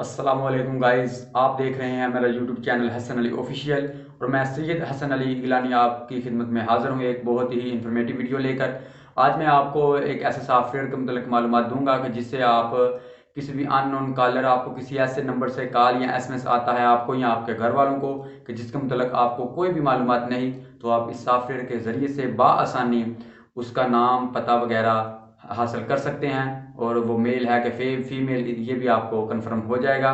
अस्सलामु अलैकुम गाइस, आप देख रहे हैं मेरा YouTube channel Hasan Ali official और मैं सैयद हसन अली गिलानी आपकी खिदमत में हाज़िर हूँ एक बहुत ही इन्फॉर्मेटिव वीडियो लेकर। आज मैं आपको एक ऐसे सॉफ्टवेयर के मतलब मालूमात दूंगा कि जिससे आप किसी भी अननोन कॉलर, आपको किसी ऐसे नंबर से कॉल या एसएमएस आता है आपको या आपके घर वालों को कि जिसके मतलब आपको कोई भी मालूमात नहीं, तो आप इस सॉफ्टवेयर के ज़रिए से बाआसानी उसका नाम, पता वगैरह हासिल कर सकते हैं। और वो मेल है कि फीमेल, ये भी आपको कंफर्म हो जाएगा।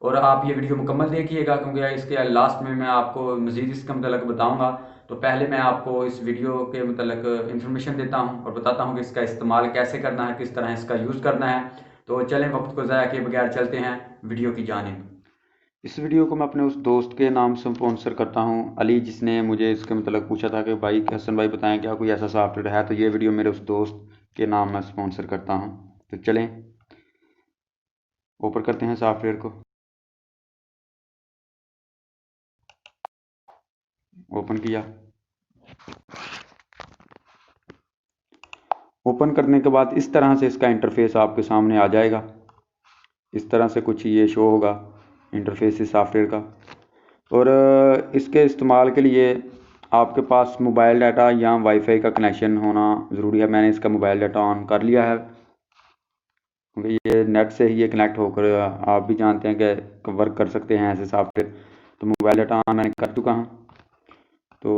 और आप ये वीडियो मुकम्मल देखिएगा क्योंकि इसके लास्ट में मैं आपको मज़ीद इसके मतलब बताऊंगा। तो पहले मैं आपको इस वीडियो के मतलब इन्फॉर्मेशन देता हूं और बताता हूं कि इसका इस्तेमाल कैसे करना है, किस तरह इसका यूज़ करना है। तो चलें, वक्त को ज़ाया किए बगैर चलते हैं वीडियो की जानिब। इस वीडियो को मैं अपने उस दोस्त के नाम से स्पॉन्सर करता हूं, अली, जिसने मुझे इसके मतलब पूछा था कि भाई हसन भाई बताएं क्या कोई ऐसा सॉफ्टवेयर है। तो ये वीडियो मेरे उस दोस्त के नाम मैं स्पॉन्सर करता हूं। तो चलें ओपन करते हैं सॉफ्टवेयर को। ओपन किया। ओपन करने के बाद इस तरह से इसका इंटरफेस आपके सामने आ जाएगा। इस तरह से कुछ ये शो होगा इंटरफेस इस सॉफ्टवेयर का। और इसके इस्तेमाल के लिए आपके पास मोबाइल डाटा या वाईफाई का कनेक्शन होना ज़रूरी है। मैंने इसका मोबाइल डाटा ऑन कर लिया है क्योंकि ये नेट से ही ये कनेक्ट होकर, आप भी जानते हैं कि वर्क कर सकते हैं ऐसे सॉफ्टवेयर। तो मोबाइल डाटा ऑन मैंने कर चुका हूँ। तो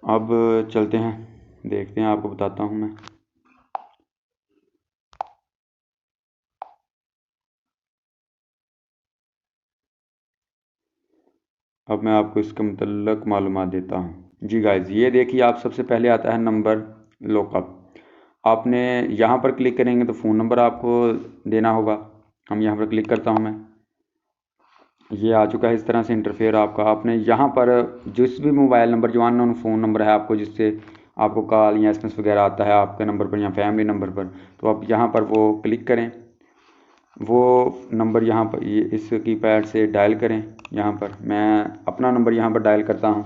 अब चलते हैं, देखते हैं, आपको बताता हूँ मैं। अब मैं आपको इसके मुतल्लक मालूमात देता हूँ। जी गाइज, ये देखिए, आप सबसे पहले आता है नंबर लॉकअप। आपने यहाँ पर क्लिक करेंगे तो फ़ोन नंबर आपको देना होगा। हम यहाँ पर क्लिक करता हूँ मैं। ये आ चुका है इस तरह से इंटरफेयर आपका। आपने यहाँ पर जिस भी मोबाइल नंबर, जो अननोन फ़ोन नंबर है आपको, जिससे आपको कॉल या एसएमएस वगैरह आता है आपके नंबर पर या फैमिली नंबर पर, तो आप यहाँ पर वो क्लिक करें। वो नंबर यहाँ पर ये इस कीपैड से डायल करें। यहाँ पर मैं अपना नंबर यहाँ पर डायल करता हूँ।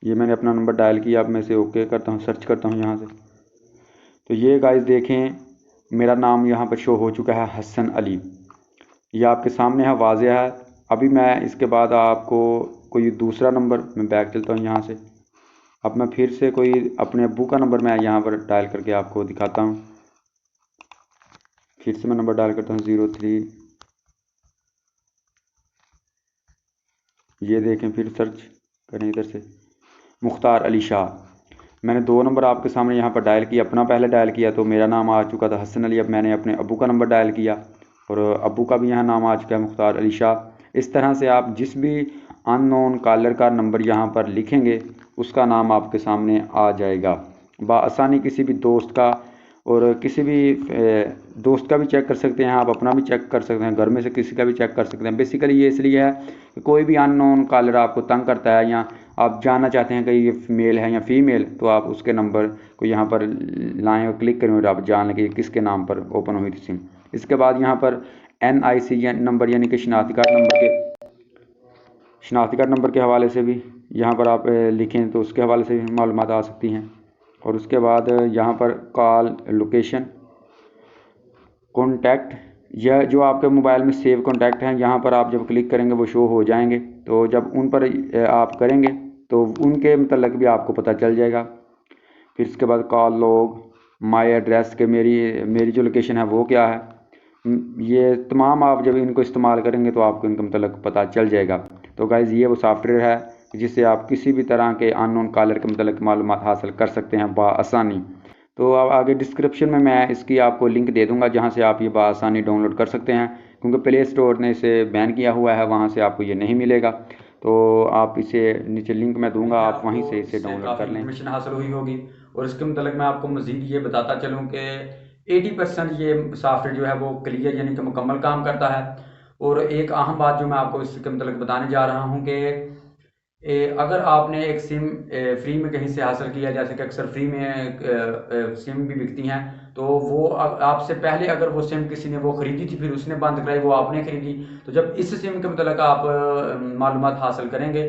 ये मैंने अपना नंबर डायल किया। अब मैं इसे ओके करता हूँ, सर्च करता हूँ यहाँ से। तो ये गाइस देखें, मेरा नाम यहाँ पर शो हो चुका है, हसन अली। ये आपके सामने है, वाज़ेह है। अभी मैं इसके बाद आपको कोई दूसरा नंबर, मैं बैक चलता हूँ यहाँ से। अब मैं फिर से कोई अपने अब्बू का नंबर मैं यहाँ पर डायल करके आपको दिखाता हूँ। फिर से मैं नंबर डायल करता हूँ 03। ये देखें, फिर सर्च करें इधर से, मुख्तार अली शाह। मैंने दो नंबर आपके सामने यहाँ पर डायल किया। अपना पहले डायल किया तो मेरा नाम आ चुका था हसन अली। अब मैंने अपने अब्बू का नंबर डायल किया और अब्बू का भी यहाँ नाम आ चुका है, मुख्तार अली शाह। इस तरह से आप जिस भी अननोन कॉलर का नंबर यहाँ पर लिखेंगे उसका नाम आपके सामने आ जाएगा बआसानी। किसी भी दोस्त का और किसी भी दोस्त का भी चेक कर सकते हैं आप, अपना भी चेक कर सकते हैं, घर में से किसी का भी चेक कर सकते हैं। बेसिकली ये इसलिए है कि कोई भी अननोन कॉलर आपको तंग करता है या आप जानना चाहते हैं कि ये मेल है या फीमेल, तो आप उसके नंबर को यहाँ पर लाएँ और क्लिक करें और आप जान लें कि किसके नाम पर ओपन हुई थी सिम। इसके बाद यहाँ पर NIC नंबर यानी कि शनाख्ती कार्ड नंबर के हवाले से भी यहाँ पर आप लिखें तो उसके हवाले से भी मालूमात आ सकती हैं। और उसके बाद यहाँ पर कॉल लोकेशन, कॉन्टैक्ट, यह जो आपके मोबाइल में सेव कॉन्टैक्ट हैं, यहाँ पर आप जब क्लिक करेंगे वो शो हो जाएंगे। तो जब उन पर आप करेंगे तो उनके मतलब भी आपको पता चल जाएगा। फिर इसके बाद कॉल लॉग, माई एड्रेस के मेरी जो लोकेशन है वो क्या है। ये तमाम आप जब इनको इस्तेमाल करेंगे तो आपको इनका मतलब पता चल जाएगा। तो गाइज़, ये वो सॉफ्टवेयर है जिससे आप किसी भी तरह के अननोन कॉलर के मतलब मालूमात हासिल कर सकते हैं बआसानी। तो अब आगे डिस्क्रिप्शन में मैं इसकी आपको लिंक दे दूंगा जहां से आप ये बआसानी डाउनलोड कर सकते हैं, क्योंकि प्ले स्टोर ने इसे बैन किया हुआ है, वहां से आपको ये नहीं मिलेगा। तो आप इसे नीचे लिंक में दूंगा, आप वहीं से इसे डाउनलोड कर लें। इन्फॉर्मेशन हासिल हुई होगी। और इसके मतलब मैं आपको मज़ीद ये बताता चलूँ कि 80% ये सॉफ्टवेयर जो है वो क्लियर यानी कि मुकम्मल काम करता है। और एक अहम बात जो मैं आपको इसके मतलब बताने जा रहा हूँ कि अगर आपने एक सिम फ्री में कहीं से हासिल किया, जैसे कि अक्सर फ्री में सिम भी बिकती हैं, तो वो आपसे पहले अगर वो सिम किसी ने वो ख़रीदी थी, फिर उसने बंद कराई, वो आपने ख़रीदी, तो जब इस सिम के मतलब आप मालूमात हासिल करेंगे